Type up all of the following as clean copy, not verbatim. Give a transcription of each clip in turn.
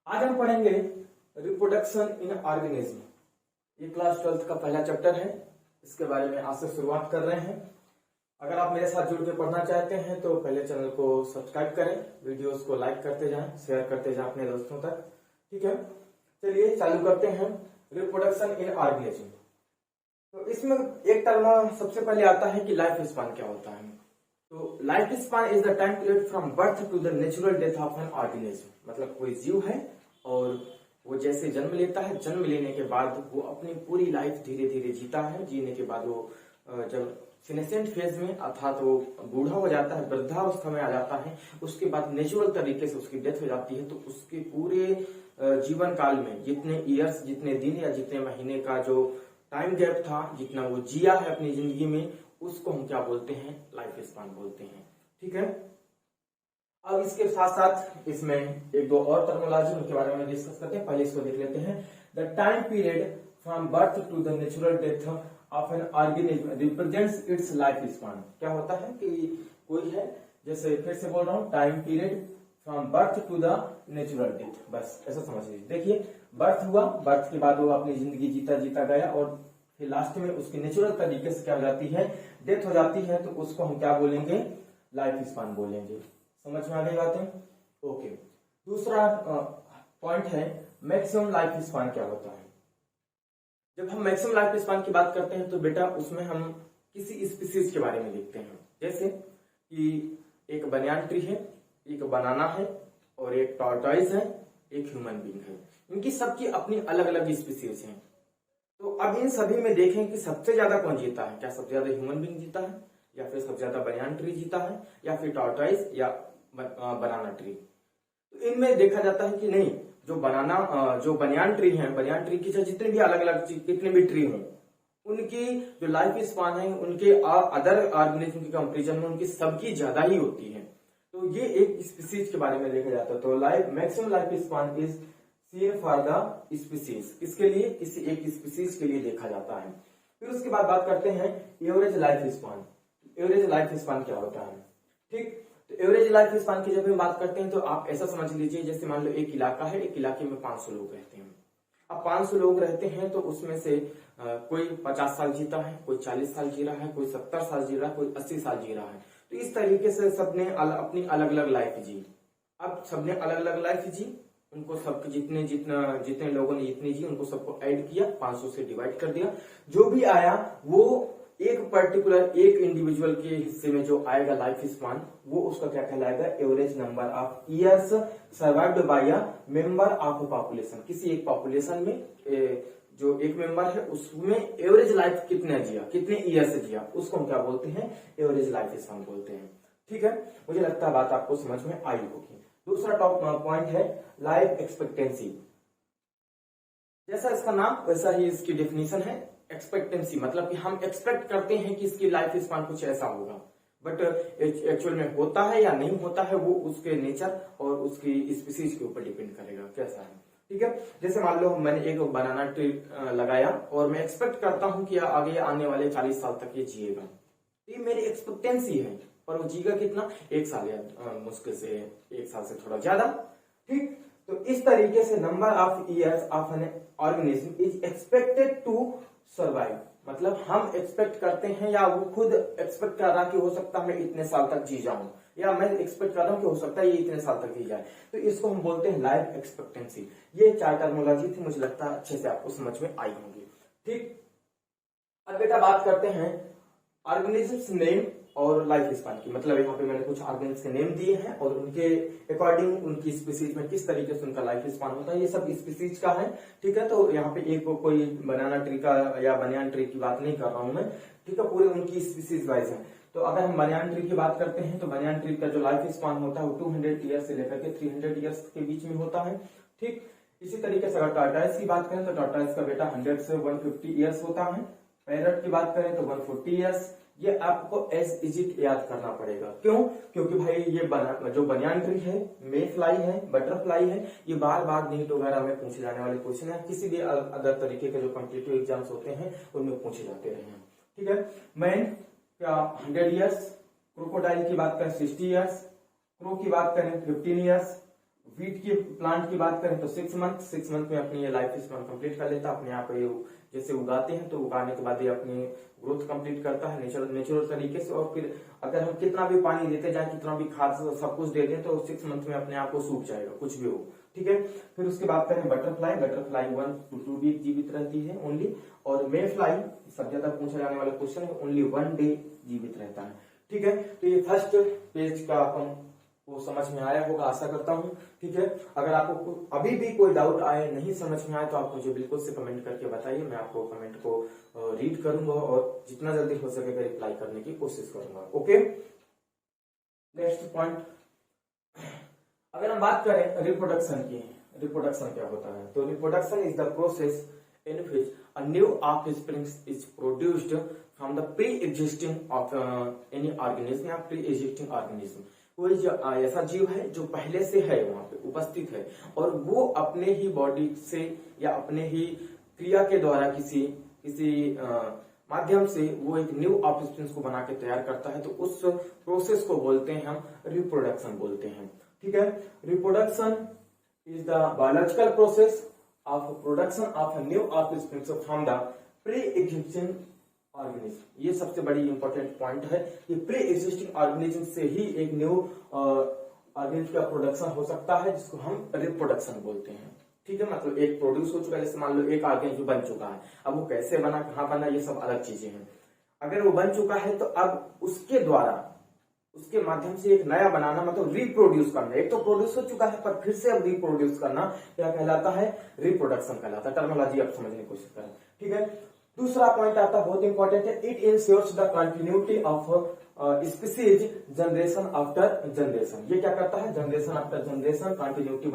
आज हम पढ़ेंगे रिप्रोडक्शन इन ऑर्गेनिज्म। ये क्लास 12th का पहला चैप्टर है। इसके बारे में आज से शुरुआत कर रहे हैं। अगर आप मेरे साथ जुड़ के पढ़ना चाहते हैं तो पहले चैनल को सब्सक्राइब करें, वीडियोस को लाइक करते जाएं, शेयर करते जाएं अपने दोस्तों तक। ठीक है, चलिए चालू करते हैं। रिप्रोडक्शन इन ऑर्गेनिज्म, तो इसमें एक टर्म सबसे पहले आता है कि लाइफ स्पान क्या होता है। तो life span is the time period from birth to the natural death of an organism. मतलब कोई जीव है और वो जैसे जन्म लेता है, जन्म लेने के बाद वो अपनी पूरी लाइफ धीरे धीरे जीता है। जीने के बाद वो जब फिनेसेंट फेज में अर्थात वो बूढ़ा हो जाता है, वृद्धावस्था में आ जाता है, उसके बाद नेचुरल तरीके से उसकी डेथ हो जाती है। तो उसके पूरे जीवन काल में जितने ईयर्स, जितने दिन या जितने महीने का जो टाइम गैप था, जितना वो जिया है अपनी जिंदगी में, उसको हम क्या बोलते हैं? लाइफ स्पान बोलते हैं। ठीक है, अब इसके साथ साथ इसमें एक दो और टर्मिनोलॉजी उनके बारे में डिस्कस करते हैं। पहले इसको देख लेते हैं। The time period from birth to the natural death of an organism represents its life span. क्या होता है कि कोई है, जैसे फिर से बोल रहा हूं, time period from birth to the natural death, बस ऐसा समझ लीजिए। देखिए, बर्थ हुआ, बर्थ के बाद वो अपनी जिंदगी जीता जीता गया और फिर लास्ट में उसकी नेचुरल तरीके से क्या हो जाती है? डेथ हो जाती है। तो उसको हम क्या बोलेंगे? लाइफ स्पान बोलेंगे। समझ में आ गई बातें? ओके, दूसरा पॉइंट है मैक्सिमम लाइफ स्पान क्या होता है। जब हम मैक्सिमम लाइफ स्पान की बात करते हैं तो बेटा उसमें हम किसी स्पीसीज के बारे में लिखते हैं। जैसे कि एक बनियान ट्री है, एक बनाना है और एक टॉर्टॉइज है, एक ह्यूमन बीइंग है। इनकी सबकी अपनी अलग अलग स्पीसीज हैं। तो अब इन सभी में देखें कि सबसे ज्यादा कौन जीता है। क्या सबसे ज्यादा ह्यूमन बीइंग जीता है, या फिर सबसे ज्यादा बनियान ट्री जीता है, या फिर टॉर्टॉइज या बनाना ट्री? तो इनमें देखा जाता है कि नहीं, जो बनियान ट्री है, बनियान ट्री की जितने भी अलग अलग कितने भी ट्री हों, उनकी जो लाइफ स्पान है उनके अदर ऑर्गेनिज्म के कंपेरिजन में उनकी सबकी ज्यादा ही होती है। तो ये एक स्पीसीज के बारे में देखा जाता है। तो maximum life span is seen for the species. किसके लिए? किसी एक स्पीसीज के लिए देखा जाता है। फिर उसके बाद बात करते हैं average life span. Average life span क्या होता है? ठीक, तो एवरेज लाइफ स्पान की जब हम बात करते हैं तो आप ऐसा समझ लीजिए, जैसे मान लो एक इलाका है, एक इलाके में 500 लोग रहते हैं। अब 500 लोग रहते हैं तो उसमें से कोई 50 साल जीता है, कोई 40 साल जी रहा है, कोई 70 साल जी रहा है, कोई 80 साल जी रहा है। तो इस तरीके से सबने अपनी अलग अलग लाइफ जी। अब सबने अलग अलग लाइफ जी, उनको सबके जितने लोगों ने जितनी जी उनको सबको ऐड किया, 500 से डिवाइड कर दिया। जो भी आया वो एक पर्टिकुलर एक इंडिविजुअल के हिस्से में जो आएगा लाइफ स्पान, वो उसका क्या कहलाएगा? Average number of years survived by a member of population. किसी एक पॉपुलेशन में जो एक मेंबर है उसमें एवरेज लाइफ कितने जिया, कितने ईयर से जिया, उसको हम क्या बोलते हैं? एवरेज लाइफ स्पान बोलते हैं। ठीक है, मुझे लगता है बात आपको समझ में आई होगी। दूसरा टॉप पॉइंट है लाइफ एक्सपेक्टेंसी। जैसा इसका नाम वैसा ही इसकी डेफिनेशन है। एक्सपेक्टेंसी मतलब कि हम एक्सपेक्ट करते हैं कि इसकी लाइफ स्पान कुछ ऐसा होगा, बट एक्चुअल में होता है या नहीं होता है वो उसके नेचर और उसकी स्पीसीज के ऊपर डिपेंड करेगा कैसा है। ठीक है, जैसे मान लो मैंने एक बनाना ट्री लगाया और मैं एक्सपेक्ट करता हूं कि आगे आने वाले 40 साल तक ये जिएगा। ये मेरी एक्सपेक्टेंसी है, पर वो जीगा कितना? 1 साल या मुश्किल से 1 साल से थोड़ा ज्यादा। ठीक, तो इस तरीके से number of years of an organism is expected to survive. मतलब हम एक्सपेक्ट करते हैं या वो खुद एक्सपेक्ट कर रहा कि हो सकता है मैं इतने साल तक जी जाऊं, या मैं एक्सपेक्ट कर रहा हूं कि हो सकता है ये इतने साल तक जी जाए। तो इसको हम बोलते हैं लाइफ एक्सपेक्टेंसी। ये 4 टर्मिनोलॉजी थी, मुझे लगता है अच्छे से आपको समझ में आई होंगी। ठीक, अब बेटा बात करते हैं ऑर्गेनिज्म्स नेम और लाइफ स्पान की। मतलब यहाँ पे मैंने कुछ ऑर्गेनिज्म के नेम दिए हैं और उनके अकॉर्डिंग उनकी स्पीसीज में किस तरीके से उनका लाइफ स्पान होता है, ये सब स्पीसीज का है। ठीक है, तो यहाँ पे एक कोई बनाना ट्री का या बनियान ट्री की बात नहीं कर रहा हूं मैं। ठीक है, पूरे उनकी स्पीसीज वाइज है। तो अगर हम बनियान ट्री की बात करते हैं तो बनियान ट्री का जो लाइफ स्पान होता है वो 200 ईयर्स से लेकर के 300 ईयर्स के बीच में होता है। ठीक, इसी तरीके से अगर टॉर्टॉइज की बात करें तो टॉर्टॉइज का बेटा 100 से 150 ईयर्स होता है। पैरट की बात करें तो 140 ईयर्स। ये आपको एज इजिट याद करना पड़ेगा। क्यों? क्योंकि भाई ये जो बनियान ट्री है, मे फ्लाई है, बटरफ्लाई है, ये बार बार नीट वगैरह में पूछे जाने वाले क्वेश्चन है। किसी भी अदर तरीके के जो कॉम्पिटिटिव एग्जाम्स होते हैं उनमें पूछे जाते रहे हैं। ठीक है, मैन क्या 100 ईयर्स, क्रोकोडाइल की बात करें 60 ईयर्स, क्रो की बात करें 15 ईयर्स, वीट की प्लांट की बात करें तो 6 मंथ में अपनी ये लाइफ स्पैन कंप्लीट कर लेता है अपने आप। ये जैसे उगाते हैं तो उगाने के बाद ये अपनी ग्रोथ कंप्लीट करता है नेचुरल तरीके से। और फिर अगर हम कितना भी पानी देते जाए, कितना भी खाद सब कुछ दे दें, तो 6 मंथ में अपने आप को सूख जाएगा, कुछ भी हो। ठीक है। फिर उसके बाद करें बटरफ्लाई 1 to 2 वीक जीवित रहती है ओनली। और मे फ्लाई सब ज्यादा पूछा जाने वाला क्वेश्चन है, ओनली 1 डे जीवित रहता है। ठीक है। तो ये फर्स्ट पेज का अपन वो समझ में आया होगा, आशा करता हूं। ठीक है। अगर आपको अभी भी कोई डाउट आए, नहीं समझ में आए, तो आप मुझे बिल्कुल से कमेंट करके बताइए। मैं आपको कमेंट को रीड करूंगा और जितना जल्दी हो सकेगा रिप्लाई करने की कोशिश करूंगा। ओके। नेक्स्ट पॉइंट, अगर हम बात करें रिप्रोडक्शन की, रिप्रोडक्शन क्या होता है, तो reproduction is the process in which a new offspring is produced from the pre-existing of any organism या pre-existing organism। कोई ऐसा जीव है जो पहले से है, वहां पे उपस्थित है, और वो अपने ही बॉडी से या अपने ही क्रिया के द्वारा किसी माध्यम से वो एक न्यू ऑफस्प्रिंग को बना के तैयार करता है, तो उस प्रोसेस को बोलते हैं हम रिप्रोडक्शन बोलते हैं। ठीक है। Reproduction is the biological process of production of a new offspring from the pre-existing organism। ये सबसे बड़ी इंपॉर्टेंट पॉइंट है कि प्री एग्जिस्टिंग ऑर्गेनिज्म से ही एक न्यू ऑर्गेनिज्म का प्रोडक्शन हो सकता है, जिसको हम रिप्रोडक्शन बोलते हैं। ठीक है। मतलब एक प्रोड्यूस हो चुका है, जैसे मान लो एक ऑर्गेनिज्म बन चुका है, अब वो कैसे बना, कहाँ बना, ये सब अलग चीजें हैं। अगर वो बन चुका है तो अब उसके द्वारा, उसके माध्यम से एक नया बनाना, मतलब रिप्रोड्यूस करना। एक तो प्रोड्यूस हो चुका है पर फिर से अब रिप्रोड्यूस करना क्या कहलाता है, रिप्रोडक्शन कहलाता है। टर्मिनोलॉजी आप समझने की कोशिश करें। ठीक है। दूसरा पॉइंट आता है, बहुत इंपॉर्टेंट है, it ensures the continuity of species generation after generation. ये क्या करता है, जनरेशन आफ्टर जनरेशन कंटिन्यूटी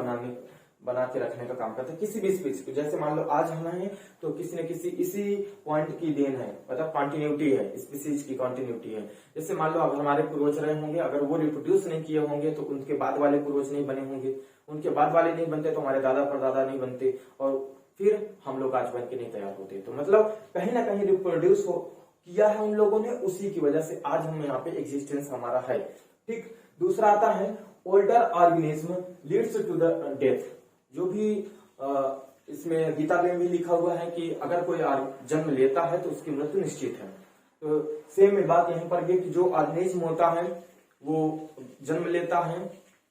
बना के रखने का काम करता है किसी भी स्पीसीज को। जैसे मान लो आज हम हैं तो किसी न किसी इसी पॉइंट की देन है, मतलब कंटिन्यूटी है, स्पीसीज की कंटिन्यूटी है। जैसे मान लो अगर हमारे पूर्वज रहे होंगे, अगर वो रिप्रोड्यूस नहीं किए होंगे तो उनके बाद वाले पूर्वज नहीं बने होंगे, उनके बाद वाले नहीं बनते तो हमारे दादा परदादा नहीं बनते, और फिर हम लोग आज बन के नहीं तैयार होते। तो मतलब कहीं ना कहीं रिप्रोड्यूस किया है उन लोगों ने, उसी की वजह से आज हम यहाँ पे एग्जिस्टेंस हमारा है। ठीक। दूसरा आता है, older organism leads to the death. जो भी इसमें गीता में भी लिखा हुआ है कि अगर कोई जन्म लेता है तो उसकी मृत्यु निश्चित है। तो सेम बात यहीं पर भी कि जो ऑर्गेनिज्म होता है वो जन्म लेता है,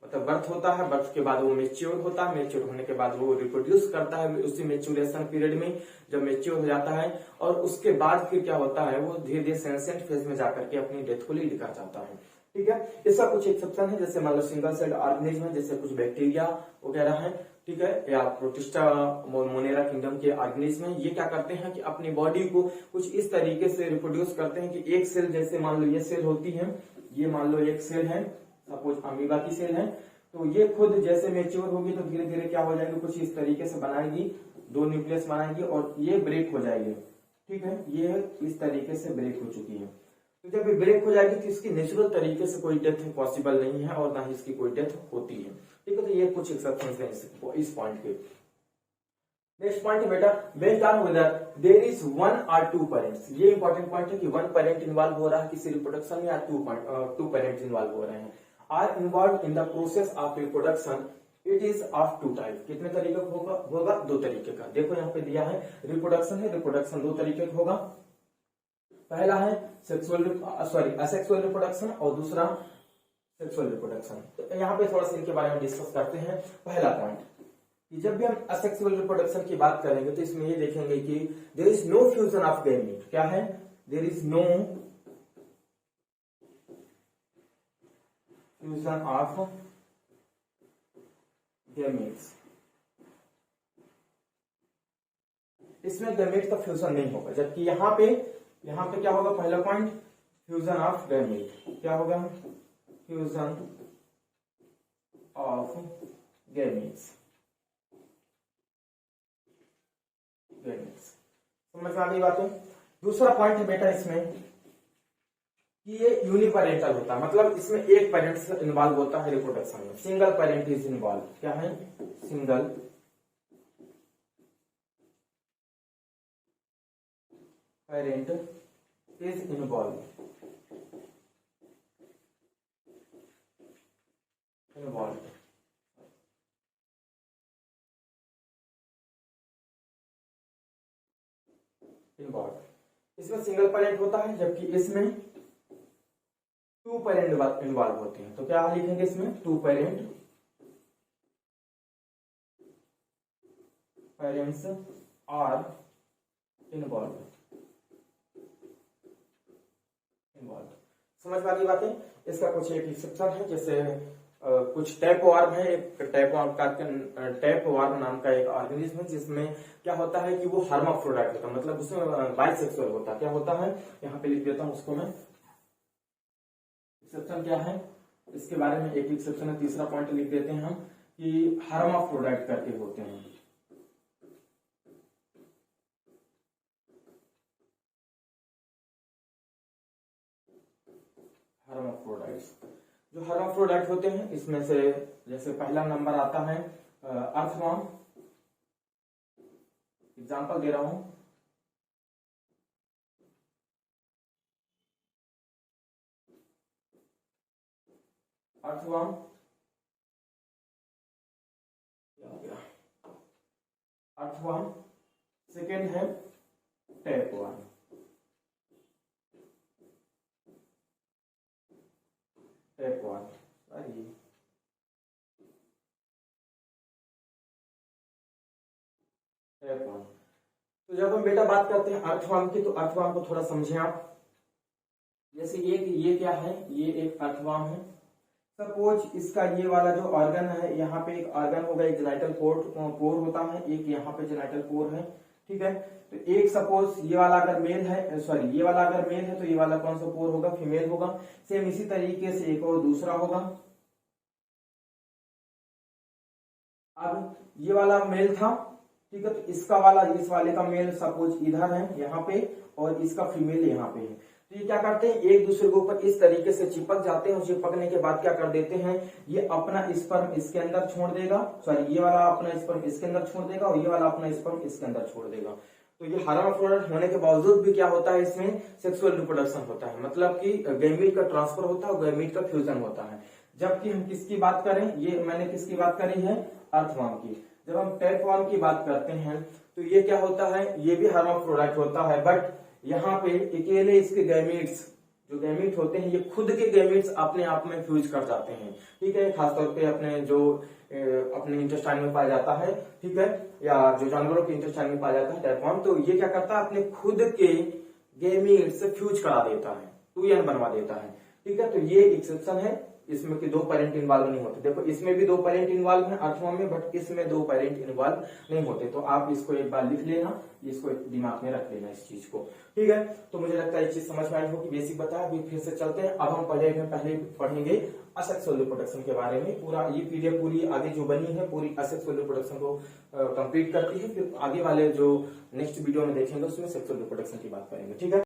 मतलब बर्थ होता है, बर्थ के बाद वो मेच्योर होता है, मेच्योर होने के बाद वो रिप्रोड्यूस करता है उसी मेच्योरेशन पीरियड में, जब मेच्योर हो जाता है, और उसके बाद फिर क्या होता है, वो धीरे धीरे सेंसेंट फेज में जाकर के अपनी डेथ को लीड कर जाता है। ठीक है। इसका कुछ एक्सेप्शन है, जैसे मान लो सिंगल सेल ऑर्गेनिज्म है, जैसे कुछ बैक्टीरिया वगैरह है। ठीक है। या प्रोटिस्टा मोनेरा किंगडम के ऑर्गेनिज्म है, ये क्या करते हैं कि अपनी बॉडी को कुछ इस तरीके से रिप्रोड्यूस करते हैं कि एक सेल, जैसे मान लो ये सेल होती है, ये मान लो एक सेल है, सपोज अमीबा की सेल है, तो ये खुद जैसे मेच्योर होगी तो धीरे धीरे क्या हो जाएगी, कुछ इस तरीके से बनाएगी, 2 न्यूक्लियस बनाएगी और ये ब्रेक हो जाएगी। ठीक है। ये इस तरीके से ब्रेक हो चुकी है। तो जब ये ब्रेक हो जाएगी तो इसकी नेचुरल तरीके से कोई डेथ पॉसिबल नहीं है और ना ही इसकी कोई डेथ होती है। ठीक है। तो ये कुछ एक्सेप्शंस हैं इस पॉइंट के। नेक्स्ट पॉइंट है बेटा, when term whether there is 1 or 2 parents. ये इंपॉर्टेंट पॉइंट है कि 1 पेरेंट इन्वॉल्व हो रहा है किसी रिप्रोडक्शन में, या 2 पेरेंट्स इन्वॉल्व हो रहे हैं, are involve in the process of reproduction. It is of 2 type. कितने तरीके का होगा 2 तरीके का। देखो यहाँ पे दिया है रिप्रोडक्शन है, रिप्रोडक्शन 2 तरीके का होगा। पहला है असेक्सुअल रिप्रोडक्शन और दूसरा सेक्सुअल रिप्रोडक्शन। तो यहाँ पे थोड़ा सा इनके बारे में डिस्कस करते हैं। पहला पॉइंट कि जब भी हम असेक्सुअल रिप्रोडक्शन की बात करेंगे तो इसमें ये देखेंगे कि there is no fusion of gamete. क्या है, there is no fusion of gametes. इसमें गैमीट का फ्यूजन नहीं होगा, जबकि यहाँ पे क्या होगा, पहला पॉइंट फ्यूजन ऑफ गैमीट। क्या होगा, फ्यूजन ऑफ गैमीट्स। समझ में आ गई बातें। दूसरा पॉइंट है बेटा इसमें कि ये यूनिपेरेंटल होता है, मतलब इसमें एक पेरेंट इन्वॉल्व होता है रिप्रोडक्शन में। Single parent is involve. क्या है, single parent is involve. Involve. इसमें सिंगल पेरेंट होता है जबकि इसमें 2 पेरेंट इन्वॉल्व होते हैं। तो क्या लिखेंगे इसमें 2 पेरेंट्स आर इन्वॉल्व। समझ में आ गई बातें। इसका कुछ एक एक्सेप्शन है, जैसे कुछ टैप वार्म है। एक टैप वार्म नाम का एक ऑर्गेनिज्म है जिसमें क्या होता है कि वो हर्माफ्रोडाइट होता है, मतलब उसमें बाइसेक्सुअल होता है। क्या होता है यहाँ पे लिख देता हूँ उसको मैं। एक्सेप्शन क्या है इसके बारे में एक एक्सेप्शन है, तीसरा पॉइंट लिख देते हैं हम कि हर्माफ्रोडाइट करके होते हैं। हर्माफ्रोडाइट्स, जो हर्माफ्रोडाइट होते हैं इसमें से जैसे पहला नंबर आता है अर्थवर्म। एग्जांपल दे रहा हूं, अर्थवर्म, अर्थवर्म। सेकेंड है टैपवर्म। Tapeworm tapeworm. तो जब हम बेटा बात करते हैं अर्थवर्म की, तो अर्थवर्म को थोड़ा समझें आप। जैसे ये क्या है, ये एक अर्थवर्म है। सपोज इसका ये वाला जो ऑर्गन है, यहाँ पे एक ऑर्गन होगा, एक जेनाइटल पोर होता है, एक यहाँ पे जेनाइटल पोर है, ठीक है। तो एक सपोज ये वाला अगर मेल है, सॉरी ये वाला अगर मेल है तो ये वाला कौन सा पोर होगा, फीमेल होगा। सेम इसी तरीके से एक और दूसरा होगा। अब ये वाला मेल था, ठीक है, तो इसका वाला, इस वाले का मेल सपोज इधर है यहाँ पे और इसका फीमेल यहाँ पे है। तो ये क्या करते हैं, एक दूसरे के ऊपर इस तरीके से चिपक जाते हैं और चिपकने के बाद क्या कर देते हैं, ये अपना स्पर्म इसके अंदर छोड़ देगा, सॉरी ये वाला अपना स्पर्म इसके अंदर छोड़ देगा और ये वाला अपना स्पर्म इसके अंदर छोड़ देगा। तो ये हर्माफ्रोडाइट होने के बावजूद भी क्या होता है, इसमें सेक्सुअल रिप्रोडक्शन होता है, मतलब कि गैमीट का ट्रांसफर होता है और गैमीट का फ्यूजन होता है। जबकि हम किसकी बात करें, ये मैंने किसकी बात करी है, अर्थवर्म की। जब हम टैपवर्म की बात करते हैं तो ये क्या होता है, ये भी हर्माफ्रोडाइट होता है, बट यहाँ पे अकेले इसके गैमीट्स, जो गैमीट होते हैं, ये खुद के गैमीट्स अपने आप में फ्यूज कर जाते हैं, ठीक है। खासतौर पे अपने जो अपने इंटेस्टाइन में पाया जाता है, ठीक है, या जो जानवरों के इंटेस्टाइन में पाया जाता है टैपवर्म, तो ये क्या करता है, अपने खुद के गैमीट्स फ्यूज करा देता है, 2n बनवा देता है, ठीक है। तो ये एक्सेप्शन है, इसमें कि 2 पेरेंट इन्वॉल्व नहीं होते। देखो इसमें भी 2 पेरेंट इन्वॉल्व है अर्थवर्म में, बट इसमें 2 पेरेंट इन्वॉल्व नहीं होते। तो आप इसको एक बार लिख लेना, इसको दिमाग में रख लेना इस चीज को, ठीक है। तो मुझे लगता है ये चीज समझ में आई होगी, बेसिक बताया। अभी फिर से चलते हैं। अब हम पहले पढ़ेंगे असेक्सुअल रिप्रोडक्शन के बारे में। पूरा ये पीडीएफ पूरी आगे जो बनी है पूरी असेक्सुअल रिप्रोडक्शन को कंप्लीट करती है। फिर आगे वाले जो नेक्स्ट वीडियो में देखेंगे उसमें सेक्सुअल रिप्रोडक्शन की बात करेंगे, ठीक है।